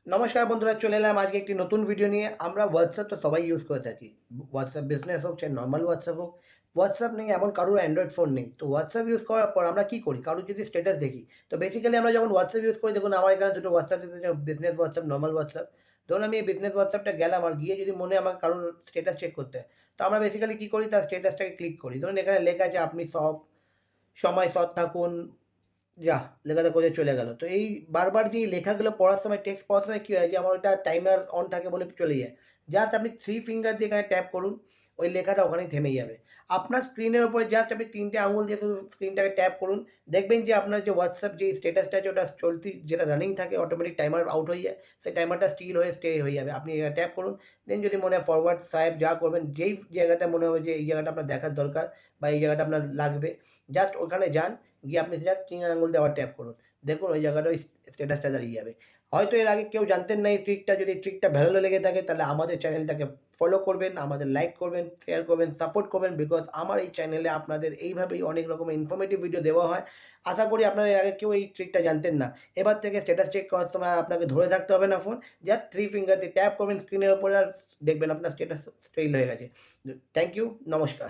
নমস্কার বন্ধুরা, চলে এলাম আজকে একটি নতুন ভিডিও নিয়ে। আমরা হোয়াটসঅ্যাপ তো সবাই ইউজ করে থাকি। হোয়াটসঅ্যাপ বিজনেস হোক চাই নর্মাল হোয়াটসঅ্যাপ হোক, হোয়াটসঅ্যাপ নেই এমন কারোর অ্যান্ড্রয়েড ফোন নেই। তো হোয়াটসঅ্যাপ ইউজ করার পর আমরা কী করি? কারোর যদি স্ট্যাটাস দেখি, তো বেসিক্যালি আমরা যখন হোয়াটসঅ্যাপ ইউজ করি, দেখুন আমার এখানে দুটো হোয়াটসঅ্যাপ দিতে, বিজনেস হোয়াটসঅ্যাপ, নর্মাল হোয়াটসঅ্যাপ। ধরুন আমি এই বিজনেস হোয়াটসঅ্যাপটা গেলাম আর গিয়ে যদি মনে হয় আমার কারোর স্ট্যাটাস চেক করতে হয়, তো আমরা বেসিক্যালি কী করি? তার স্ট্যাটাসটাকে ক্লিক করি। ধরুন এখানে লেখা আছে আপনি সময় সৎ থাকুন, যাহ! লেখাটা কোথায় চলে গেল। তো এই বারবার যে এই লেখাগুলো পড়ার সময়, টেক্সট পড়ার সময় কী হয় যে আমার ওটা টাইমার অন থাকে বলে চলে যায়। জাস্ট আপনি 3 ফিঙ্গার দিয়ে এখানে ট্যাপ করুন, ওই লেখাটা ওখানেই থেমে যাবে। আপনার স্ক্রিনের উপরে জাস্ট আপনি ৩ টে আঙুল দিয়ে শুধু স্ক্রিনটাকে ট্যাপ করুন। দেখবেন যে আপনার যে WhatsApp যে স্ট্যাটাসটা আছে ওটা চলতি, যেটা রানিং থাকে অটোমেটিক টাইমার আউট হয়ে যায়। সেই টাইমারটা স্টিল হয়ে স্টে হয়ে যাবে। আপনি এটা ট্যাপ করুন। দেন যদি মনে হয় ফরওয়ার্ড, স্বাইপ যা করবেন, যেই জায়গাটা মনে হবে যে এই জায়গাটা আপনার দেখার দরকার বা এই জায়গাটা আপনার লাগবে, জাস্ট ওখানে যান। গিয়ে আপনি জাস্ট ৩ আঙুল দিয়ে আবার ট্যাপ করুন। দেখুন ওই জায়গাটা ওই স্ট্যাটাসটা দাঁড়িয়ে যাবে। হয়তো এর আগে কেউ জানতেন না এই ট্রিকটা। যদি এই ট্রিকটা ভালো লেগে থাকে তাহলে আমাদের চ্যানেলটাকে ফলো করবেন, আমাদের লাইক করবেন, শেয়ার করবেন, সাপোর্ট করবেন। বিকজ আমার এই চ্যানেলে আপনাদের এইভাবেই অনেক রকমের ইনফরমেটিভ ভিডিও দেওয়া হয়। আশা করি আপনারা এর আগে কেউ এই ট্রিকটা জানতেন না। এবার থেকে স্ট্যাটাস চেক করার সময় আর আপনাকে ধরে থাকতে হবে না ফোন। জাস্ট 3 ফিঙ্গার দিয়ে ট্যাপ করবেন স্ক্রিনের উপরে আর দেখবেন আপনার স্ট্যাটাস স্টিল হয়ে গেছে। থ্যাংক ইউ, নমস্কার।